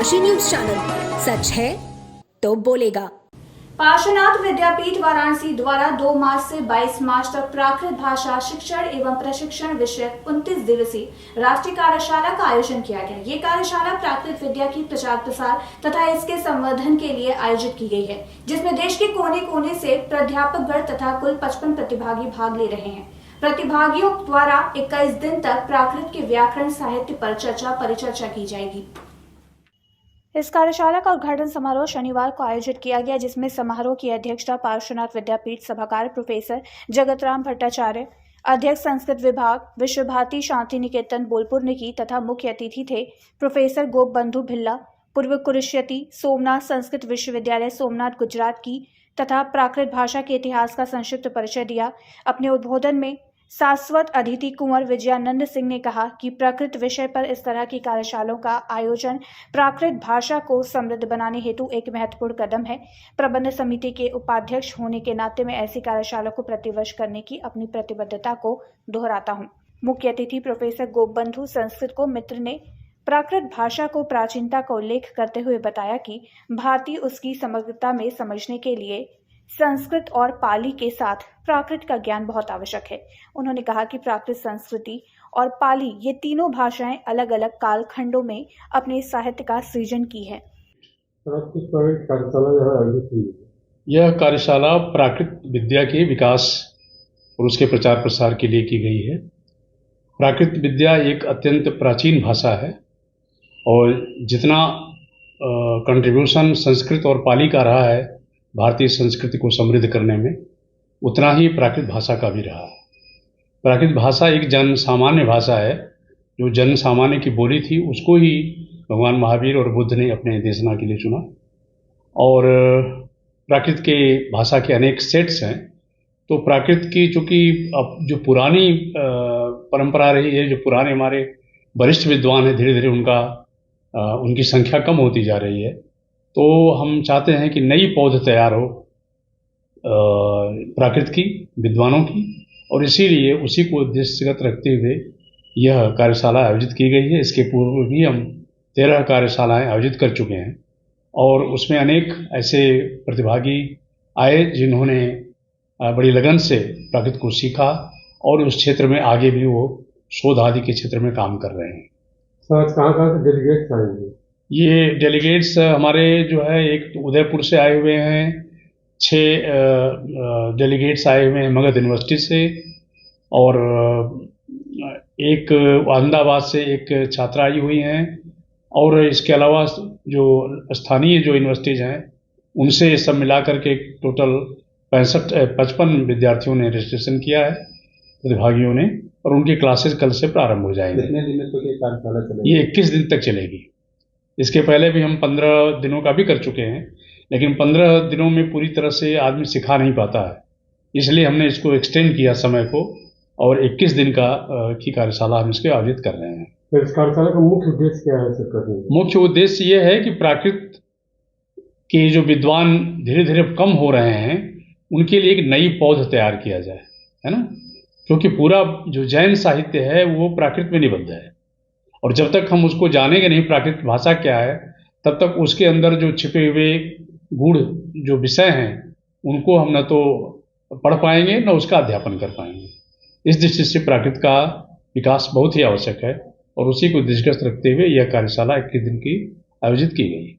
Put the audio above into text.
Kashi news channel, सच है तो बोलेगा। पार्श्वनाथ विद्यापीठ वाराणसी द्वारा 2 मार्च से 22 मार्च तक प्राकृत भाषा शिक्षण एवं प्रशिक्षण विषय 29 दिवसीय राष्ट्रीय कार्यशाला का आयोजन किया गया। ये कार्यशाला प्राकृत विद्या की प्रचार प्रसार तथा इसके संवर्धन के लिए आयोजित की गई है, जिसमें देश के कोने कोने से प्राध्यापकगण तथा कुल 55 प्रतिभागी भाग ले रहे हैं। प्रतिभागियों द्वारा 21 दिन तक प्राकृत के व्याकरण साहित्य पर परिचर्चा की जाएगी। इस कार्यशाला का उद्घाटन समारोह शनिवार को आयोजित किया गया, जिसमें समारोह की अध्यक्षता पार्श्वनाथ विद्यापीठ सभाकार प्रोफेसर जगतराम भट्टाचार्य, अध्यक्ष संस्कृत विभाग विश्व भारती शांति निकेतन बोलपुर ने की तथा मुख्य अतिथि थे प्रोफेसर गोपबंधु भिल्ला, पूर्व कुरुष्यति सोमनाथ संस्कृत विश्वविद्यालय सोमनाथ गुजरात की तथा प्राकृत भाषा के इतिहास का संक्षिप्त परिचय दिया। अपने उद्बोधन में शाश्वत अतिथि कुंवर विजयानंद सिंह ने कहा कि प्राकृत विषय पर इस तरह की कार्यशालाओं का आयोजन प्राकृत भाषा को समृद्ध बनाने हेतु एक महत्वपूर्ण कदम है। प्रबंध समिति के उपाध्यक्ष होने के नाते मैं ऐसी कार्यशाला को प्रतिवर्ष करने की अपनी प्रतिबद्धता को दोहराता हूँ। मुख्य अतिथि प्रोफेसर गोपबंधु संस्कृत को मित्र ने प्राकृत भाषा को प्राचीनता का उल्लेख करते हुए बताया कि भारतीय उसकी समग्रता में समझने के लिए संस्कृत और पाली के साथ प्राकृत का ज्ञान बहुत आवश्यक है। उन्होंने कहा कि प्राकृत संस्कृति और पाली ये तीनों भाषाएं अलग अलग कालखंडों में अपने साहित्य का सृजन की है। यह कार्यशाला प्राकृत विद्या के विकास और उसके प्रचार प्रसार के लिए की गई है। प्राकृत विद्या एक अत्यंत प्राचीन भाषा है और जितना कंट्रीब्यूशन संस्कृत और पाली का रहा है भारतीय संस्कृति को समृद्ध करने में, उतना ही प्राकृत भाषा का भी रहा है। प्राकृत भाषा एक जन सामान्य भाषा है, जो जन सामान्य की बोली थी उसको ही भगवान महावीर और बुद्ध ने अपने देशना के लिए चुना। और प्राकृत के भाषा के अनेक सेट्स हैं। तो प्राकृत की चूँकि अब जो पुरानी परंपरा रही है, जो पुराने हमारे वरिष्ठ विद्वान हैं, धीरे धीरे उनकी संख्या कम होती जा रही है। तो हम चाहते हैं कि नई पौध तैयार हो प्राकृत की विद्वानों की, और इसीलिए उसी को उद्देश्यगत रखते हुए यह कार्यशाला आयोजित की गई है। इसके पूर्व भी हम 13 कार्यशालाएं आयोजित कर चुके हैं और उसमें अनेक ऐसे प्रतिभागी आए जिन्होंने बड़ी लगन से प्राकृत को सीखा और उस क्षेत्र में आगे भी वो शोध आदि के क्षेत्र में काम कर रहे हैं। सर, कहाँ से डेलीगेट्स आएंगे? ये डेलीगेट्स हमारे जो है एक उदयपुर से आए हुए हैं, 6 डेलीगेट्स आए हुए हैं मगध यूनिवर्सिटी से, और एक अहमदाबाद से एक छात्रा आई हुई हैं, और इसके अलावा जो स्थानीय जो यूनिवर्सिटीज़ हैं उनसे सब मिलाकर के टोटल 55 विद्यार्थियों ने रजिस्ट्रेशन किया है, प्रतिभागियों ने, और उनकी क्लासेस कल से प्रारंभ हो जाएंगे। कितने दिन तक ये कार्यशाला चलेगी? ये 21 दिन तक चलेगी। इसके पहले भी हम 15 दिनों का भी कर चुके हैं, लेकिन 15 दिनों में पूरी तरह से आदमी सिखा नहीं पाता है, इसलिए हमने इसको एक्सटेंड किया समय को, और 21 दिन की कार्यशाला हम इसके आयोजित कर रहे हैं। तो इस कार्यशाला का मुख्य उद्देश्य क्या है सर करने का? मुख्य उद्देश्य ये है कि प्राकृत के जो विद्वान धीरे धीरे कम हो रहे हैं उनके लिए एक नई पौध तैयार किया जाए, है ना, क्योंकि पूरा जो जैन साहित्य है वो प्राकृत में निबद्ध है, और जब तक हम उसको जानेंगे नहीं प्राकृत भाषा क्या है, तब तक उसके अंदर जो छिपे हुए गूढ़ जो विषय हैं उनको हम न तो पढ़ पाएंगे न उसका अध्यापन कर पाएंगे। इस दृष्टि से प्राकृत का विकास बहुत ही आवश्यक है, और उसी को दृष्टिगत रखते हुए यह कार्यशाला 21 दिन की आयोजित की गई।